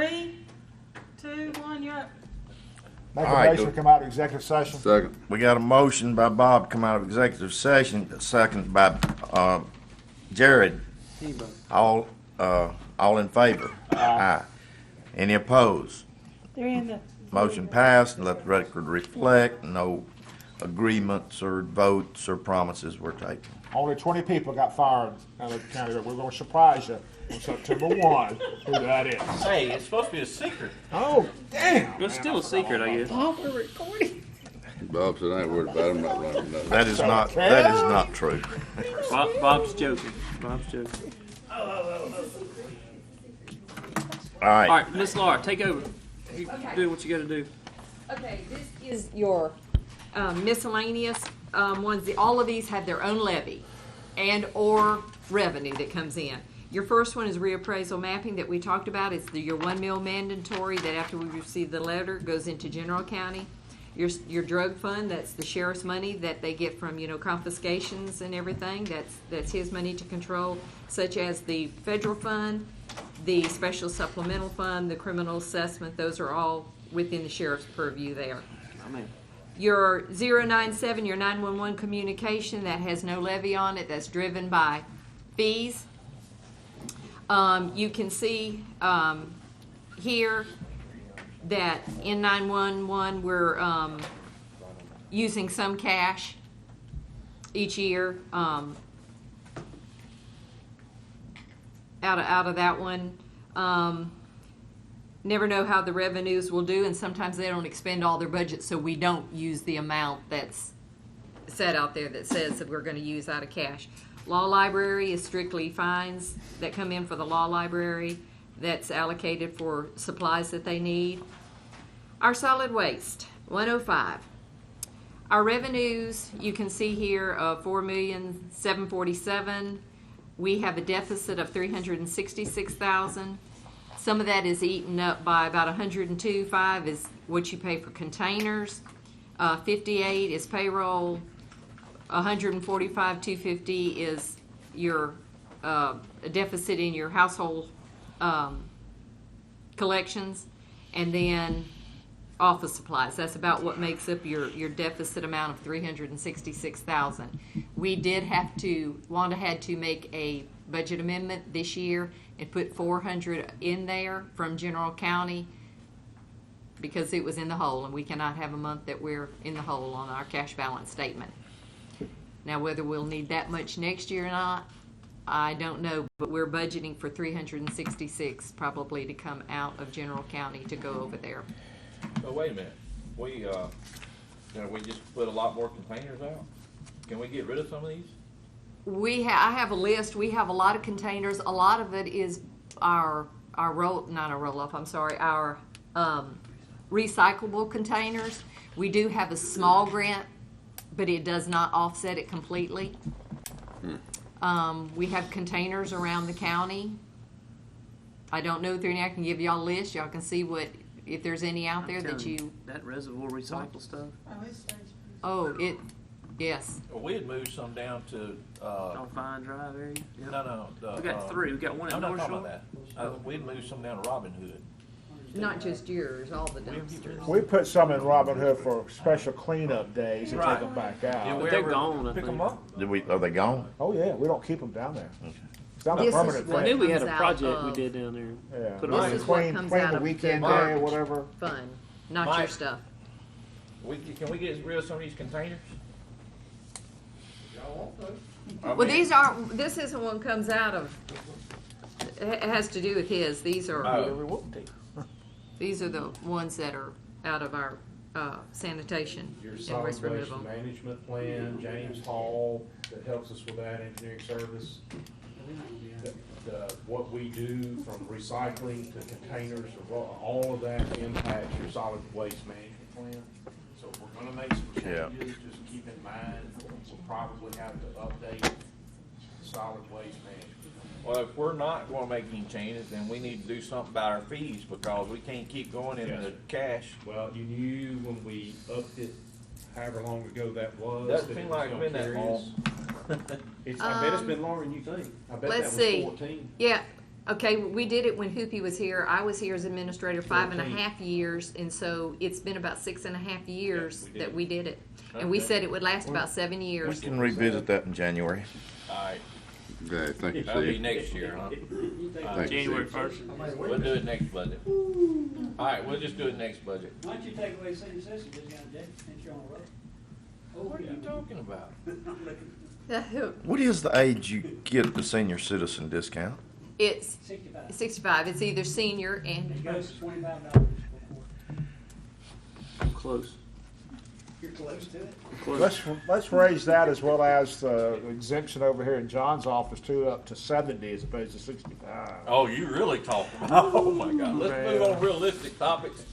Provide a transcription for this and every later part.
3, 2, 1, you're up. Make All a right, motion to come out of executive session. Second. We got a motion by Bob to come out of executive session, a second by Jared. All in favor? Aye. Any opposed? They're in the. Motion passed, and let the record reflect, no agreements or votes or promises were taken. Only 20 people got fired out of the county. We're going to surprise you on September 1 who that is. Hey, it's supposed to be a secret. Oh, damn. It's still a secret, I guess. Oh, we're recording. Bob said I ain't worried about him not running nothing. That is not true. Bob's joking. Bob's joking. All right. All right, Miss Laura, take over. You do what you got to do. Okay, this is your miscellaneous ones. All of these have their own levy and or revenue that comes in. Your first one is reappraisal mapping that we talked about. It's your 1 mil mandatory that after we receive the letter goes into general county. Your drug fund, that's the sheriff's money that they get from, confiscations and everything. That's his money to control, such as the federal fund, the special supplemental fund, the criminal assessment. Those are all within the sheriff's purview there. Amen. Your 097, your 911 communication, that has no levy on it. That's driven by fees. You can see here that in 911 we're using some cash each year out of that one. Never know how the revenues will do, and sometimes they don't expend all their budget, so we don't use the amount that's set out there that says that we're going to use out of cash. Law library is strictly fines that come in for the law library that's allocated for supplies that they need. Our solid waste, 105. Our revenues, you can see here, of $4,747,000. We have a deficit of $366,000. Some of that is eaten up by about $102.5 is what you pay for containers. 58 is payroll. $145,250 is your deficit in your household collections, and then office supplies. That's about what makes up your deficit amount of $366,000. We did Wanda had to make a budget amendment this year and put $400 in there from general county because it was in the hole, and we cannot have a month that we're in the hole on our cash balance statement. Now, whether we'll need that much next year or not, I don't know, but we're budgeting for $366 probably to come out of general county to go over there. But wait a minute, we just put a lot more containers out? Can we get rid of some of these? I have a list. We have a lot of containers. A lot of it is our recyclable containers. We do have a small grant, but it does not offset it completely. We have containers around the county. I don't know if there are any. I can give y'all a list. Y'all can see if there's any out there that you. That reservoir recycle stuff. Yes. Well, we had moved some down to. On Fine Drive area. Yep. No. We got 3. We got one at I'm not North talking Shore. about that. We had moved some down to Robin Hood. Not just yours, all the dumpsters. We put some in Robin Hood for special cleanup days and take them back out. But they're gone, I Pick think. them up? Are they gone? Oh, yeah, we don't keep them down there. It's not a This is permanent what I knew thing. we had a comes out project we of- did down there. Yeah. Put This on is it. what Clean comes the out of weekend the day or garbage whatever. fund, not Mike. your stuff. Can we get rid of some of these containers? Well, this isn't one comes out of, it has to do with his. These are the ones that are out of our sanitation Your and solid waste waste removal. management plan, James Hall, that helps us with that engineering service. What we do from recycling to containers, all of that impacts your solid waste management plan. So if we're gonna make some changes, just keep in mind, we'll probably have to update solid waste management. Well, if we're not gonna make any changes, then we need to do something about our fees, because we can't keep going into Yes. cash. Well, you knew when we upped it, however long ago that was. Doesn't that seem it like was it's been gonna that carry us. long. I bet it's been longer than you think. I bet Let's that was see. 14. Yeah, Okay, we did it when Hoopy was here. I was here as administrator 5.5 years, and so it's been about 6.5 years we did. that we did it. And we Okay. said it would last about 7 We years. can revisit that in January. All right, Okay, thank you, that'll be Steve. next year, huh? Thank you, January Steve. 1st. We'll do it next budget. All right, we'll just do it next budget. Why don't you take away senior citizen discount, Jay, since you're on the road? What are you talking about? What is the age you get the senior citizen discount? It's 65. 65. It's either senior It and, goes to $25 before. Close. You're close to it. Let's raise that as well as the exemption over here in John's office too, up to 70 as opposed to 65. Oh, you really talking? Oh my God. Let's move on realistic topics.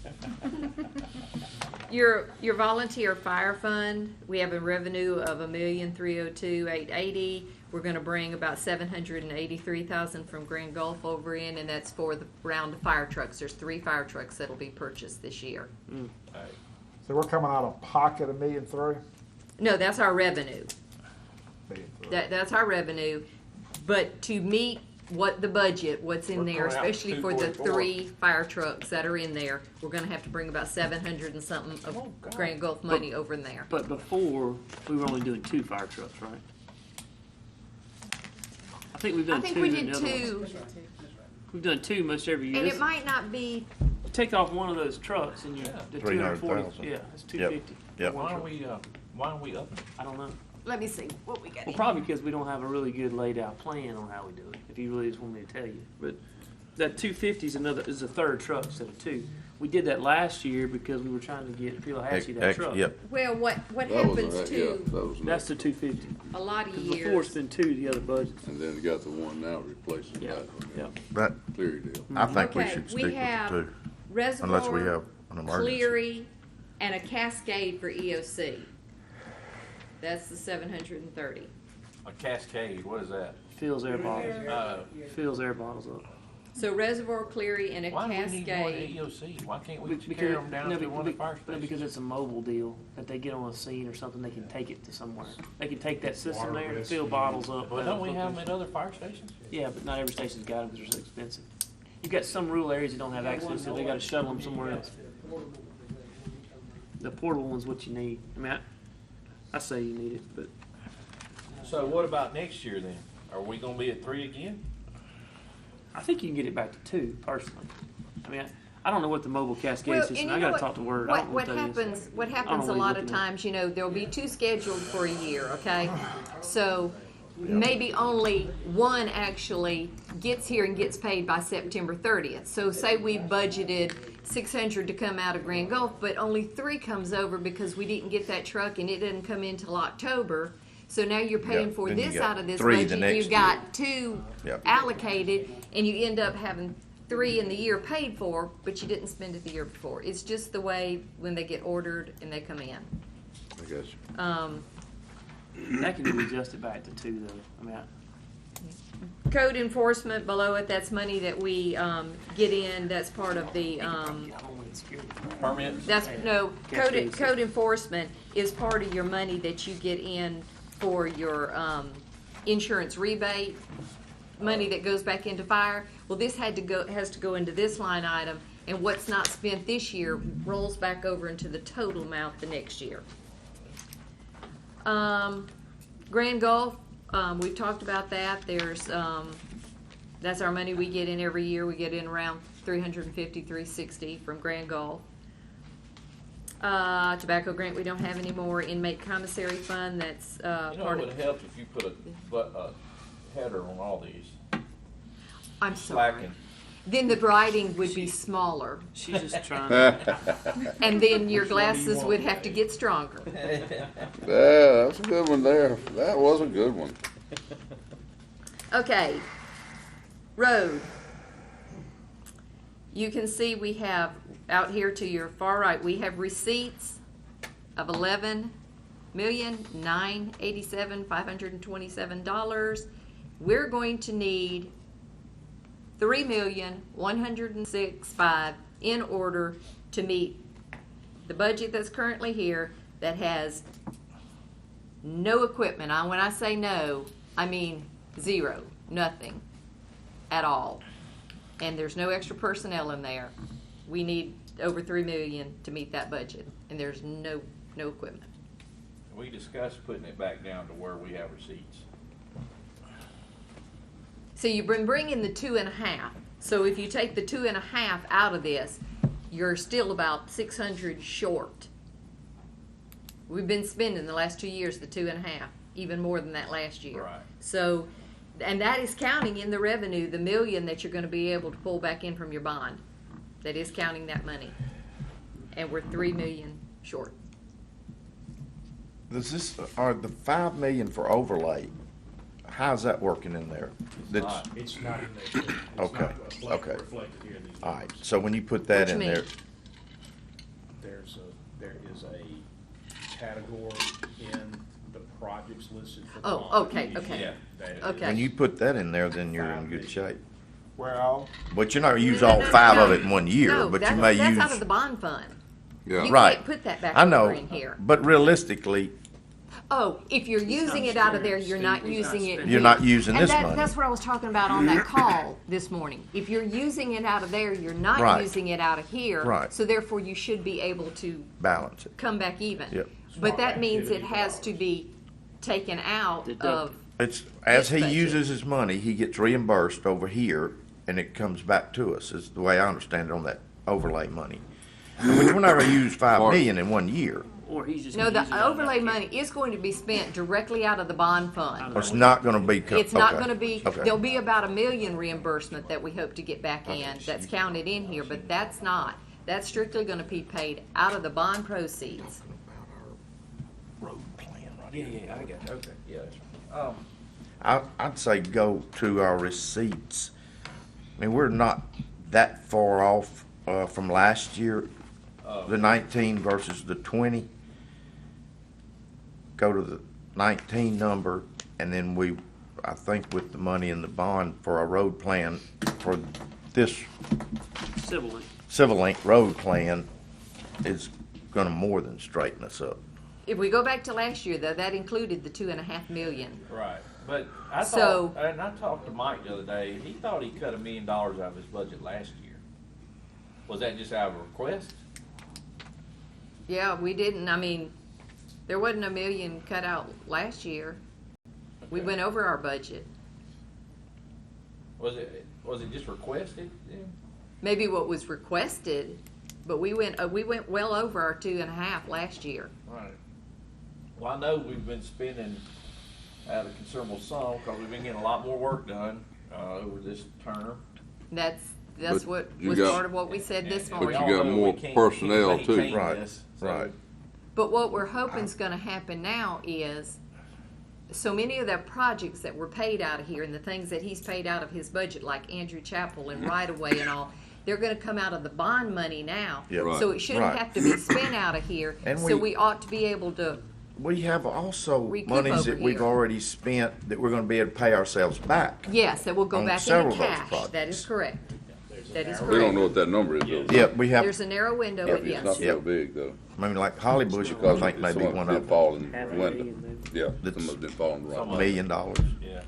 your volunteer fire fund, we have a revenue of $1,302,880. We're gonna bring about $783,000 from Grand Gulf over in, and that's for the round of fire trucks. There's 3 fire trucks that'll be purchased this year. All right. So we're coming out of pocket $1.3 million. No, that's our revenue. That's our revenue. But to meet what the budget, what's in We're there, going out especially for the 244. 3 fire trucks that are in there, we're gonna have to bring about 700 and something of Oh, God. Grand Gulf money over in there. But before, we were only doing 2 fire trucks, right? I think we've done I think 2 we in did the other ones. 2, That's right, that's right. We've done 2 most every year. and This- it might not be, Take off one of those trucks and you, Yeah. the 240, 300,000. yeah, it's 250. Yep. Why don't we up it? I don't know. let me see what we got Well, in. probably because we don't have a really good laid out plan on how we do it, if you really just want me to tell you. But that 250 is a third truck instead of 2. We did that last year because we were trying to get Philahatchee that truck. Yep. Well, what That was, happens yeah, too, that was That's nice. the 250. a lot of Because before it's years, been 2 the other budgets. And then you got the one now replacing Yeah, that one. yeah. But Cleary deal. I think we Okay, should we stick with have the 2, unless we Reservoir, have an emergency. Cleary, and a Cascade for EOC. That's the 730. A cascade, what is that? Fills air bottles. Uh, Fills air bottles up. So Reservoir, Cleary, and a why do we need more Cascade. EOC? Why can't we Be- just carry them down no, to be- one of the fire no, because stations? it's a mobile deal that they get on a scene or something, they can take it to somewhere. They can take that system Water there and rescue. fill bottles up. Well, don't we have them at other fire stations? Yeah, but not every station's got them because they're so expensive. You've got some rural areas that don't have access to, they gotta shuttle them somewhere else. The portable one's what you need. I mean, I say you need it, but So what about next year then? Are we gonna be at 3 again? I think you can get it back to 2, personally. I mean, I don't know what the mobile cascade Well, system, and I you know gotta what- talk to Word. I What, don't know what that is. happens, what know happens a what he's lot of looking at. times, you know, there'll be 2 scheduled for a year, okay? So maybe only one actually gets here and gets paid by September 30th. So say we budgeted 600 to come out of Grand Gulf, but only 3 comes over because we didn't get that truck and it didn't come in till October. So now you're paying Yeah, for then you this got out of this 3 the budget. next You've year. got 2 Yep. allocated, and you end up having 3 in the year paid for, but you didn't spend it the year before. It's just the way when they get ordered and they come in. I got you. That can be adjusted back to 2 though. I mean, Code enforcement below it, that's money that we get in, that's part of the, Homeland Security. Permits? that's, no, Cascade. code enforcement is part of your money that you get in for your insurance rebate, money that goes back into fire. Well, this has to go into this line item, and what's not spent this year rolls back over into the total amount the next year. Grand Gulf, we've talked about that. There's, that's our money we get in every year. We get in around $350, $360 from Grand Gulf. Tobacco grant we don't have anymore. Inmate commissary fund, that's You know, part it of. would help if you put a header on all these. I'm sorry. Slacking. Then the writing would be smaller, She's just trying to. and then your glasses would have to get stronger. Yeah, that's a good one there. That was a good one. Okay, road. You can see we have, out here to your far right, we have receipts of $11,987,527. We're going to need $3,106,500 in order to meet the budget that's currently here that has no equipment. When I say no, I mean zero, nothing at all. and there's no extra personnel in there, we need over 3 million to meet that budget, and there's no equipment. We discussed putting it back down to where we have receipts. So you've been bringing the 2.5. So if you take the 2.5 out of this, you're still about 600 short. We've been spending the last 2 years the 2.5, even more than that last year. Right. So, and that is counting in the revenue, the million that you're going to be able to pull back in from your bond. That is counting that money. And we're 3 million short. Does this, are the 5 million for overlay, how's that working in there? That's, It's not in there. It's Okay, not okay. reflected here in these all right, numbers. so when you put that What you in mean? there, There is a category in the projects listed for. Oh, bond okay, okay. Yeah. that is- Okay. when you put that in there, then you're in good shape. Well, But you're not gonna use No, all no, 5 no. of it in one year, No, but you that- may that's use. out of the bond fund. Yeah. You Right. can't put that back I know, over in here. but realistically, Oh, if you're using it out of there, you're not using it. you're not using And this that, money. that's what I was talking about on that call this morning. If you're using it out of there, you're not Right. using it out of here. Right. So therefore, you should be able to Balance it. come back even. Yep. But that means it activity has to be taken out Deducted. of, It's, as he budget. uses his money, he gets reimbursed over here, and it comes back to us, is the way I understand it on that overlay money. We're not gonna use 5 million in one year. Or he's just. no, gonna use it the on overlay that. money is going to be spent directly out of the bond fund. It's not gonna be. It's not okay, gonna be, okay. there'll be about $1 million reimbursement that we hope to get back in, that's counted in here, but that's not. That's strictly gonna be paid out of the bond proceeds. Road plan right Yeah, here. yeah, I got you. Okay, yeah, that's right. I'd say go to our receipts. I mean, we're not that far off, from last year, the 19 versus the 20. Go to the 19 number, and then I think with the money in the bond for our road plan, for this Civil link. Civil Link road plan is gonna more than straighten us up. If we go back to last year, though, that included the 2.5 million. Right, but I So- thought, and I talked to Mike the other day, he thought he cut $1 million out of his budget last year. Was that just out of a request? Yeah, we didn't, I mean, there wasn't $1 million cut out last year. We Okay. went over our budget. Was it just requested then? Maybe what was requested, but we went well over our 2.5 last year. Right. Well, I know we've been spending at a considerable sum, because we've been getting a lot more work done, over this term. That's But what you was got- part of what we said this And But we you morning. all got know more we can't personnel, too. maintain Right, this, so- right. But what we're hoping's gonna happen now is, so many of the projects that were paid out of here and the things that he's paid out of his budget, like Andrew Chapel and right of way and all, they're gonna come out of the bond money now. Yep. Right. So it shouldn't Right. have to be spent out of here, And so we- we ought to be able to, We have also Recoup monies over that we've here. already spent that we're gonna be able to pay ourselves back. yes, that will go On back several into of those cash. projects. That is correct. That is We don't know correct. what that number is, though. Yeah, we have, There's a narrow window, Yeah, but It's not yes. so Yep. big, though. I mean, like Holly Bush, I Because think maybe some one did of them, fall in Half a the window. million, maybe. Yeah, That's- some of them did fall in the Some wrong. of $1 million Yeah.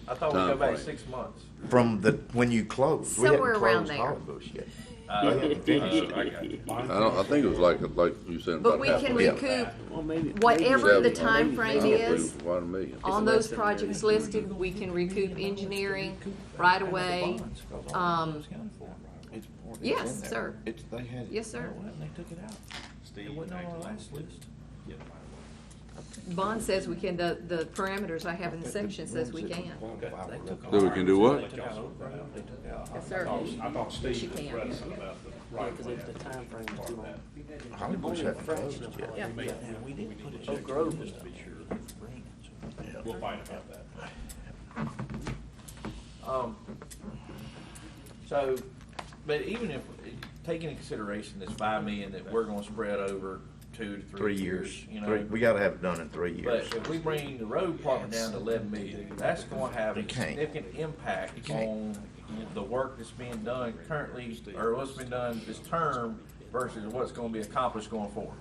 I thought we'd go back Time frame. 6 months. from the, when you closed. We Somewhere hadn't around closed there. Holly Bush yet. I got you. I think it was like you said, But about we half can a million. recoup Well, maybe. whatever the Seven. time frame is. Why a million? On less those than projects listed, we can recoup engineering, right away. Yes, sir. They had it. Yes, sir. They took it out. It wasn't on our last list. Bond says we can, the parameters I have in the section says we can. So we can do what? Yes, sir. I thought Yes, you Steve was can. reticent about the right Because way. if the time frame is too long. Holly Bush Only a hadn't fraction closed of yet. Yeah. We didn't put a Oak Grove was We'll fight about that. So, but even if, taking into consideration this 5 million that we're gonna spread over 2 to 3 3 years, years. you know. We gotta have it done in 3 years. But if we bring the road department down to 11 million, that's gonna have a You can't. significant impact can't. on the work that's being done currently, or what's been done this term versus what's gonna be accomplished going forward.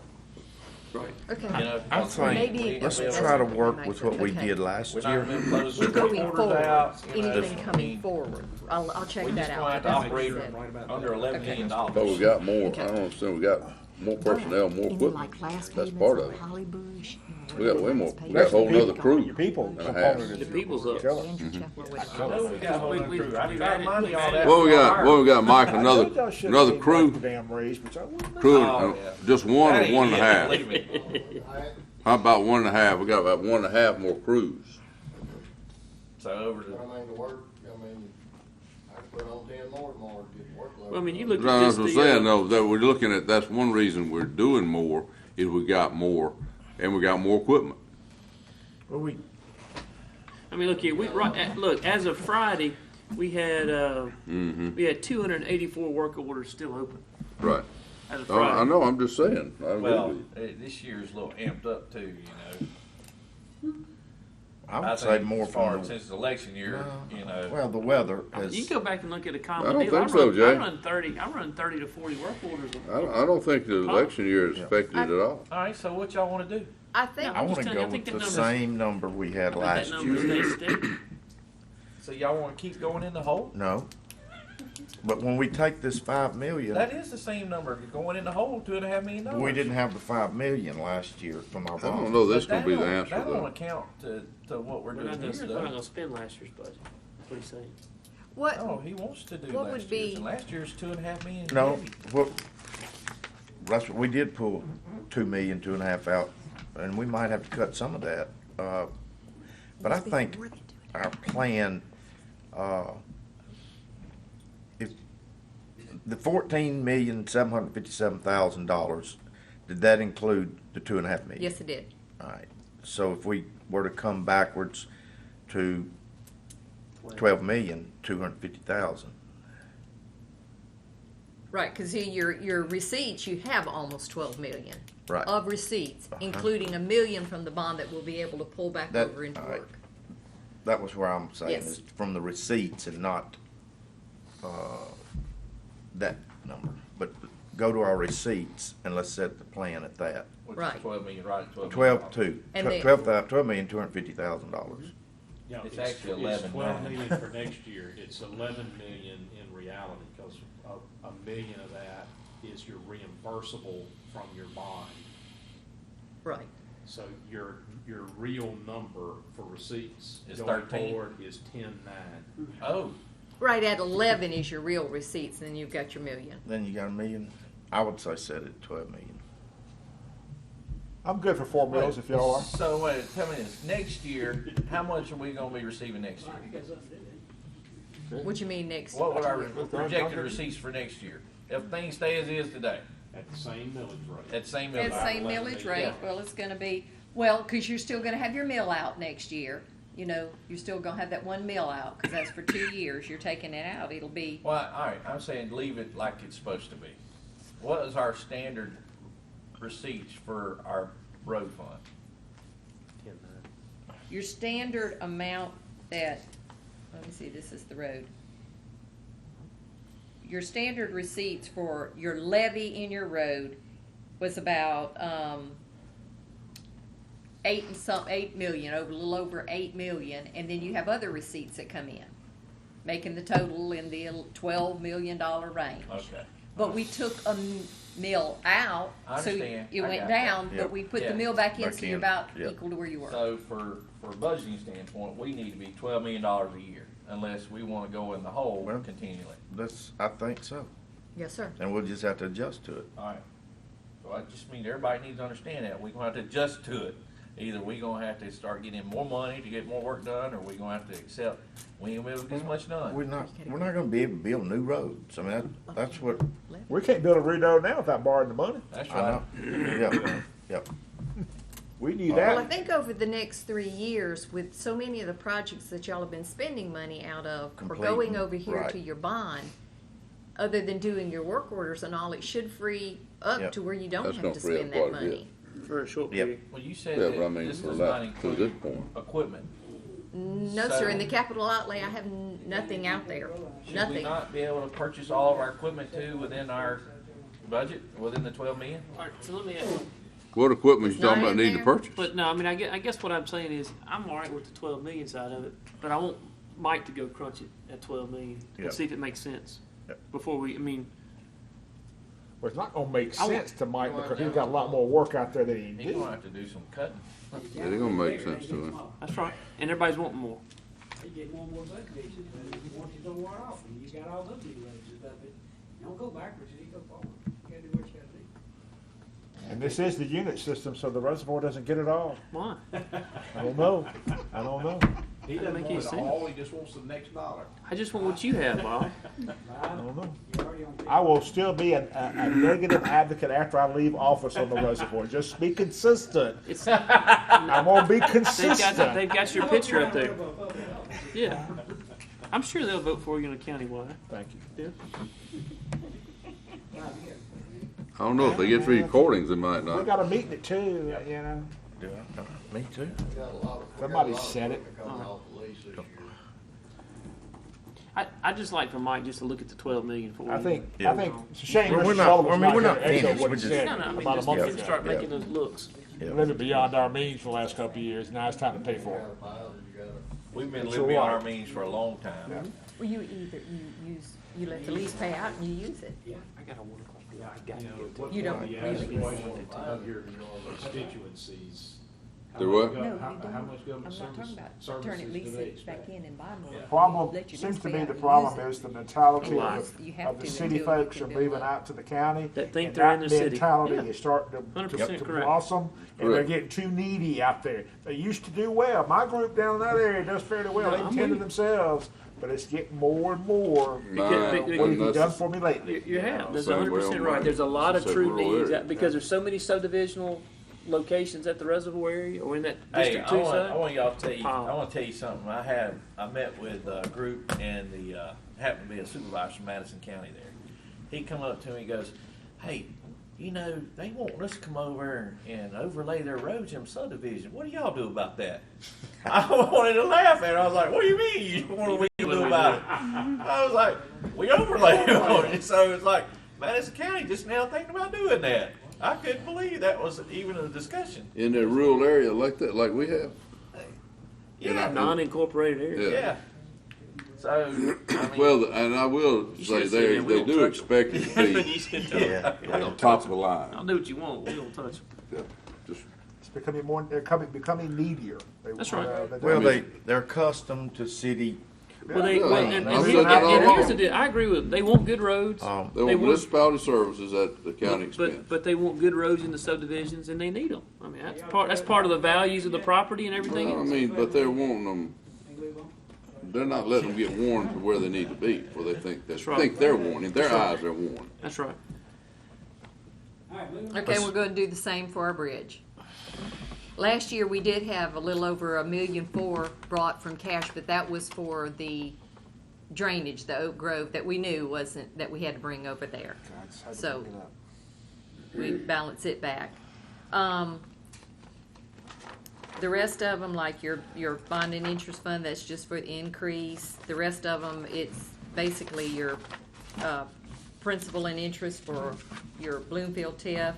Right. Okay. You know, I Maybe- think, let's that's try to what work makes with it. what we Okay. did last we're not year. gonna close the Going orders forward, out. you know, anything I coming mean, forward, I'll check We that just out. gonna have to That's what operate you said. under $11 million. But we got more, I don't understand, we got more personnel, more And equipment. like last That's payments part on of it. Holly Bush, We got way more, we payments got a whole paid. nother crew. Your people And a component half. is The people's up. killer. Andrew Chepler with I know we got a whole other crew. I we've got added- money we've on added- that. What we got, Mike, I know y'all another shouldn't crew, need like the damn raise, but y'all wouldn't. crew, Oh, yeah. just one That or ain't one and a it, half? believe me. How about one and a half? We got about one and a half more crews. So over to, I mean, the work, I mean, I could put on 10 more tomorrow to get the workload. Well, I mean, you look at That's just what I'm the, saying, though, that we're looking at, that's one reason we're doing more, is we got more, and we got more equipment. Well, we, I mean, look here. Look, as of Friday, we had 284 work orders still open. Right. As of I Friday. know, I'm just saying. I agree well, with you. this year's a little amped up too, you know. I I would say think more as far from as the, since the election year, you know. well, the weather has. You can go back and look at a common I don't deal. think so, Jay. I run 30 to 40 work orders. I don't think the election year is affected at all. All right, so what y'all wanna do? I think, I want to telling go you, I think with the the numbers- same number we had That last number year. stays steady. So y'all wanna keep going in the hole? No. But when we take this 5 million, That is the same number, going in the hole, $2.5 million. we didn't have the 5 million last year from our I don't bond. know that's But gonna be the that answer, don't- That don't though. account to what we're We're doing not here, going though. to spend last year's budget. That's what he's saying. what, No, he wants to do What last would year's, be- and last year's $2.5 million. No, heavy. well, that's what, we did pull 2 million, 2.5 out, and we might have to cut some of that. But I think our plan, if the $14,757,000, did that include the 2.5 million? yes, it did. All right, so if we were to come backwards to 12,250,000, Right, because your receipts, you have almost 12 million. Right. Of receipts, Uh-huh. including $1 million from the bond that we'll be able to pull back That- over into all right. work. that was where I'm saying, Yes. is from the receipts and not, that number. But go to our receipts and let's set the plan at that. Which Right. is 12 million, right? 12,2, And then- $12,250,000. Yeah, It's actually 11 It's 12 now. million for next year. It's 11 million in reality, because a million of that is your reimbursable from your bond. Right. So your real number for receipts Is going 13. forward is 10.9. Oh, Right at 11 is your real receipts, and then you've got your million. Then you got $1 million. I would say set it at 12 million. I'm good for 4 meals if y'all are. so wait, tell me this, next year, how much are we gonna be receiving next year? What you mean next? What would our projected receipts for next year? If things stay as is today, At the same millage rate. at the same At millage? same millage rate, well, it's gonna be, well, because you're still gonna have your mill out next year. You know, you're still gonna have that one mill out, because that's for 2 years. You're taking it out. It'll be, Well, all right, I'm saying leave it like it's supposed to be. What is our standard receipts for our road fund? 10-9. your standard amount that, let me see, this is the road. Your standard receipts for your levy in your road was about, 8 million, over a little over 8 million, and then you have other receipts that come in, making the total in the $12 million range. Okay. But we took a mill out, I so understand. it I went got that. down, Yep. but we put Yeah. the mill back in, Back so you're in. about Yep. equal to where you were. So for a budgeting standpoint, we need to be $12 million a year, unless we wanna go in the hole Well- continually. I think so. Yes, sir. And we'll just have to adjust to it. All right. So I just mean everybody needs to understand that. We're gonna have to adjust to it. Either we gonna have to start getting more money to get more work done, or we gonna have to accept we ain't gonna be able to get as much done. We're not gonna be able to build new roads. I mean, that's what, We can't build a road now without borrowing the money. That's I right. know. Yep, yep. We need Well, I that. think over the next 3 years, with so many of the projects that y'all have been spending money out of, or Completing, going over here right. to your bond, other than doing your work orders and all, it should free up Yep. to where you don't That's have gonna to free up spend that quite a bit. money. For a short Yep. period. Well, you said Yeah, but I that mean, this for does not that, to this include point. equipment. No, sir, in the So- capital outlay, I have nothing out there, Should we nothing. not be able to purchase all of our equipment too within our budget, within the 12 million? All right, so let me ask What equipment you It's not talking about in needing to there. purchase? But no, I mean, I guess what I'm saying is, I'm all right with the 12 million side of it, but I want Mike to go crunch it at 12 million Yep. and see if it makes sense. Yep. Before we, I mean, Well, it's not gonna make I want- sense to Mike because he's got a lot more work out there that he He's do. gonna have to do some cutting. Yeah, they're gonna make sense to him. that's right. And everybody's wanting more. You get more and more subdivisions, and once you don't wear off, and you got all those big roads and stuff, you don't go backwards, you go forward. You gotta do what you gotta do. And this is the unit system, so the reservoir doesn't get it all. Why? I don't know. I don't know. He Doesn't doesn't make want any it sense. all, he just wants the next dollar. I just want what you have, Bob. I don't know. You're already on. I will still be a negative advocate after I leave office on the reservoir. Just be consistent. It's, I won't be they've consistent. got your picture up there. Yeah. I'm sure they'll vote for you in a countywide. Thank you. Yeah. I don't know, if they get through recordings, they might We not. got a meeting at 2, you know. Me too. We got a lot of- we got a Somebody lot of said it. equipment coming off the lease this year. I just like for Mike just to look at the 12 million for. I think Yeah. it's a shame Well, Mr. we're not- Sullivan's I mean, we're here not to echo finished. what We're he just- said No, no, I mean, about a just, month just ago. start making those looks. Living beyond our means for the last couple of years. Now it's time to pay for You it. gotta buy it, you gotta. We've been It's living a beyond lot. our means for a long time. Well, you either, you let the lease pay out and you use it. I got a 1 o'clock. Yeah, I got You know, it. what You don't you ask really. the question out here to your constituencies. how Do much what? gov- No, you how- don't. How much I'm government not talking service, about services turning do lease they it back expect? in and buy more. Yeah. Problem Let your seems lease to pay be out the and problem use it. is the mentality Right. of You have the to city until you folks can are build moving up. out to the county. That think and they're in that the city. mentality Yeah. is starting to 100% correct. blossom, and they're Correct. getting too needy out there. They used to do well. My group down in that area does fairly well. No, They I'm tend to with you. themselves, but it's getting more and more. Nah, Because- What have you that's- done for me lately? You have. That's Same way 100% on right. mine. There's a lot of Except true rural needs area. because there's so many subdivisional locations at the reservoir area or in that Hey, District I 2 want, side. I want y'all to tell you, Wow. I want to tell you something. I met with a group and the, happened to be a supervisor from Madison County there. He come up to me and goes, hey, you know, they want us to come over and overlay their roads in subdivision. What do y'all do about that? I wanted to laugh at it. I was like, what do you mean? What do we do about it? I was like, we overlay on it. So it's like, Madison County just now thinking about doing that. I couldn't believe that was even a discussion. In a rural area like that, like we have. Yeah, Non-incorporated area. yeah. So, I mean, Well, and I will You say, should've said that. We they don't do touch 'em. expect it to You be should tell them. on top of the I'll line. do what you want. We don't touch them. Yeah, just- It's becoming more. They're becoming needier. That's right. Well, they're accustomed to city. Well, they, Yeah, well, I and said here's, that all and here's along. the deal. I agree with. They want good roads. They They want want- municipality services at the county expense. but they want good roads in the subdivisions, and they need them. I mean, that's part of the values of the property and everything. Well, I else. mean, but they're wanting them, they're not letting them get worn to where they need to be, where they think That's right. they're worn, in their eyes they're worn. That's right. All right, moving on. Okay, we're gonna do the same for our bridge. Last year, we did have a little over $1.4 million brought from cash, but that was for the drainage, the Oak Grove, that we knew wasn't, that we had to bring over there. So, we balance it back. The rest of them, like your bond and interest fund, that's just for the increase. The rest of them, it's basically your, principal and interest for your Bloomfield TIF.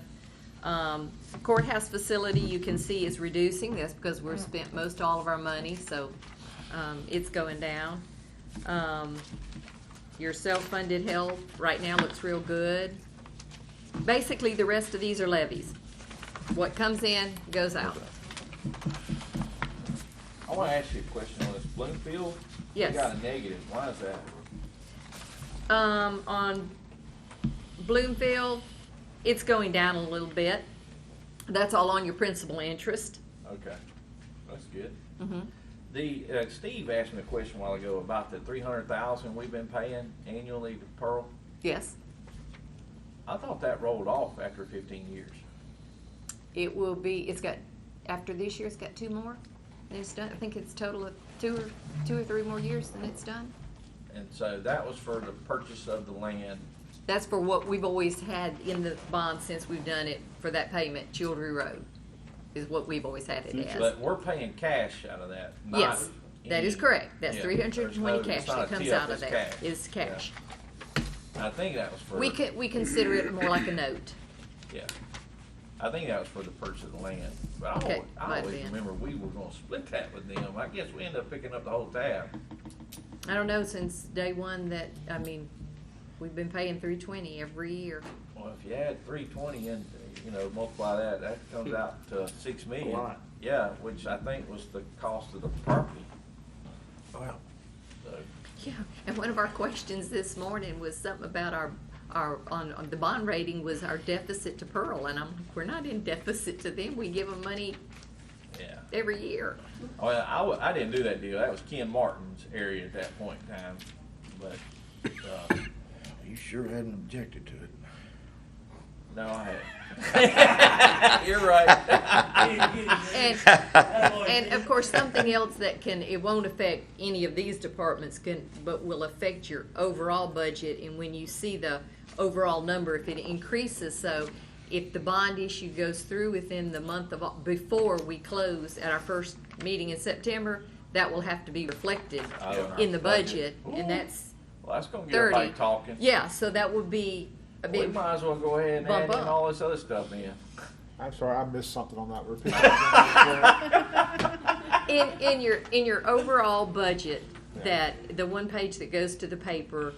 Courthouse facility, you can see is reducing. That's because we've spent most all of our money, so, it's going down. Your self-funded health right now looks real good. Basically, the rest of these are levies. What comes in, goes out. I want to ask you a question on this Bloomfield. Yes. You got a negative. Why is that? On Bloomfield, it's going down a little bit. That's all on your principal interest. Okay, that's good. Mm-hmm. The Steve asked me a question a while ago about the $300,000 we've been paying annually to Pearl. Yes, I thought that rolled off after 15 years. it will be, it's got, after this year, it's got 2 more. And it's done, I think it's total of two or three more years and it's done. And so that was for the purchase of the land. That's for what we've always had in the bond since we've done it for that payment, Childry Road, is what we've always had it as. But we're paying cash out of that. not Yes, that is any- correct. That's yeah, 320 there's no- cash it's not that a comes tip, out of it's there. cash. Is cash. I think that was for. We consider it more like a note. Yeah. I think that was for the purchase of the land. But Okay, I might always have been. remember we were gonna split that with them. I guess we ended up picking up the whole tab. I don't know, since day one that, I mean, we've been paying $320 every year. Well, if you add 320 and, multiply that, that comes out to 6 million. A lot. Yeah, which I think was the cost of the property. Wow. So, Yeah, and one of our questions this morning was something about on the bond rating was our deficit to Pearl, and I'm like, we're not in deficit to them, we give them money yeah. every year. Oh, yeah, I didn't do that deal. That was Ken Martin's area at that point in time. But, You sure hadn't objected to it. no, I hadn't. You're right. And of course, something else that it won't affect any of these departments, but will affect your overall budget, and when you see the overall number, if it increases, so if the bond issue goes through within the month before we close at our first meeting in September, that will have to be reflected in the budget, and that's Well, that's going to get 30. everybody talking. Yeah, so that would be a We big might as well go ahead and add bump in up. all this other stuff in. I'm sorry, I missed something on that. Repeat that. in your overall budget, that the one page that goes to the paper,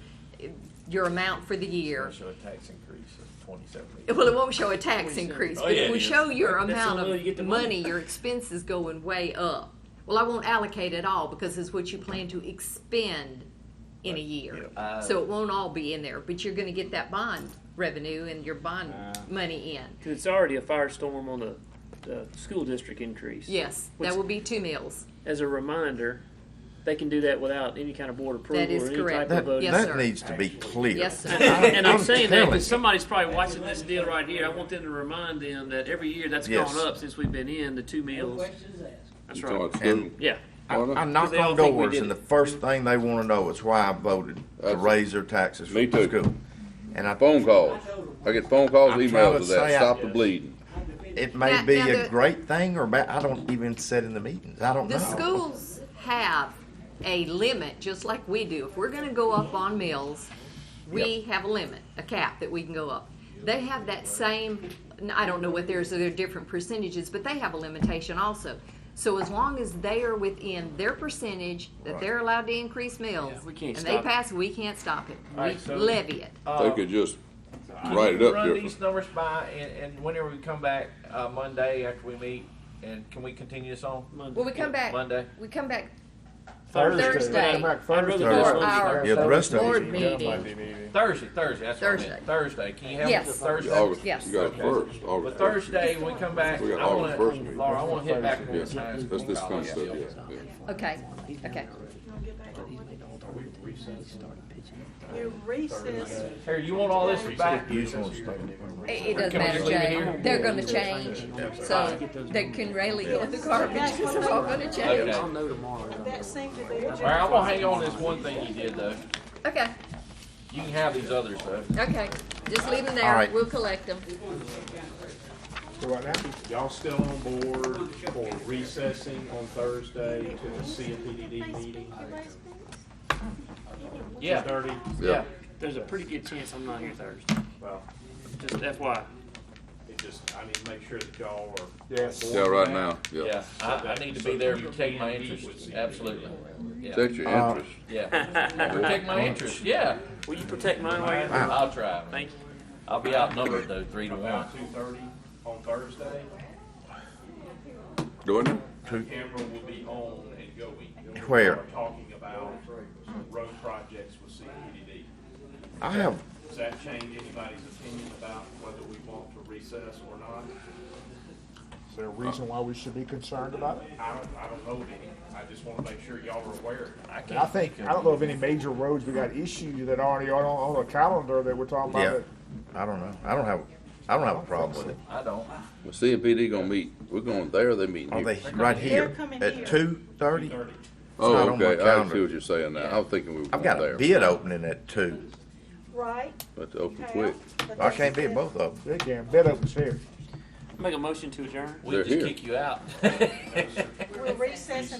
your amount for the year. Show a tax increase of 27 million. Well, it won't show a tax increase, but yeah, it will it is. show your That's amount the only way you get the of money. money, your expenses going way up. Well, I won't allocate it all because it's what you plan to expend in a year. So it won't all be in there, but you're gonna get that bond revenue and your bond money in. Because it's already a firestorm on the school district increase. Yes, Which- that will be 2 mills. As a reminder, they can do that without any kind of board approval That is or any correct. type That, of vote. Yes, that sir. needs to be clear. Yes, sir. And I'm saying that telling because you. somebody's probably watching this deal right here. I want them to remind them that every year that's Yes. gone up since we've been in the 2 No meals. questions asked. That's So right. it's And- true. Yeah. I knock they all on think we doors, did and the it. first thing they want to know is why I voted to That's- raise their taxes for Me the too. school. And Phone calls. I get phone calls, I'm trying emails to of that. say Stop the bleeding. it may Now- be now a the- great thing or bad. I don't even sit in the meetings. I don't The know. schools have a limit, just like we do. If we're gonna go up on mills, we have a limit, a cap that we can go up. They have that same, I don't know what theirs are, they're different percentages, but they have a limitation also. So as long as they are within their percentage that they're allowed to increase mills, Yeah, we can't and stop they pass, we can't stop it. All We right, so- levy it. They could just Can write it you up run different. these numbers by, and whenever we come back Monday after we meet, and can we continue this on Well, we come back, Monday? we come back Thursday. Come back I'd rather Thursday. do it for Monday. our Yeah, the rest of board it. meeting. Thursday. That's what I Thursday. meant. Thursday. Can you have Yes. it Thursday? August, Yes. you got it first. But August Thursday, when we come back, We got I August want first meeting. Laura, I want to hit back on Yeah, the science. that's this kind of stuff, yeah. Okay, okay. Your recess, Here, you want all this back? It doesn't Can we matter, just leave it Jay. here? They're gonna change, so they can really get the garbage, because they're all gonna change. Okay. I'll know tomorrow. that seemed to be a All right, I'm gonna hang on to this one thing you did though. Okay, You can have these others though. okay, just leave them All there, right. we'll collect them. So what now? Y'all still on board for recessing on Thursday to the CMPDD meeting? Yeah. 2:30? Yeah. There's a pretty good chance I'm not here Thursday. Well, Just FYI. I need to make sure that y'all are. Yes. on Yeah, board right with now, that. yeah. Yeah, I need to be there to protect my interest. Absolutely. Yeah. Protect your interest. Yeah. Protect my interest. Yeah. Will you protect mine while you're there? I'll try. Thank you. I'll be outnumbered though, 3 to 1. About 2:30 on Thursday, Doing it? the camera will be on and going. Where? We're talking about road projects with CMPDD. I have, Does that change anybody's opinion about whether we want to recess or not? Is there a reason why we should be concerned about it? I don't know of any. I just want to make sure y'all are aware. I And I think, I don't know of any major roads we got issued that already are on the calendar that we're talking yeah, about. I don't know. I don't have a problem with it. I don't. Well, CMPD gonna meet, we're going there, they meeting Are here. they right here coming at here. 2:30? 2:30. Oh, not on my okay, I see calendar. what you're saying now. I was thinking we were I've going got a there. bid opening at 2. right? But to open Okay. quick. But I this can't be is at both of them. They can, bid opens here. Make a motion to adjourn. We They're just here. kick you out. We're recessing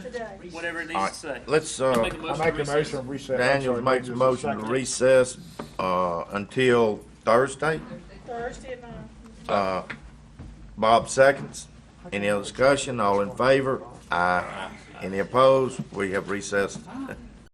today. Whatever it All needs to right, say. let's, Make a I motion make to a recess. motion of recess. Daniels I'm sorry, makes a just motion to second. recess, until Thursday, Thursday at 9. Bob seconds. Any other discussion? All in favor? Aye. Any opposed? We have recessed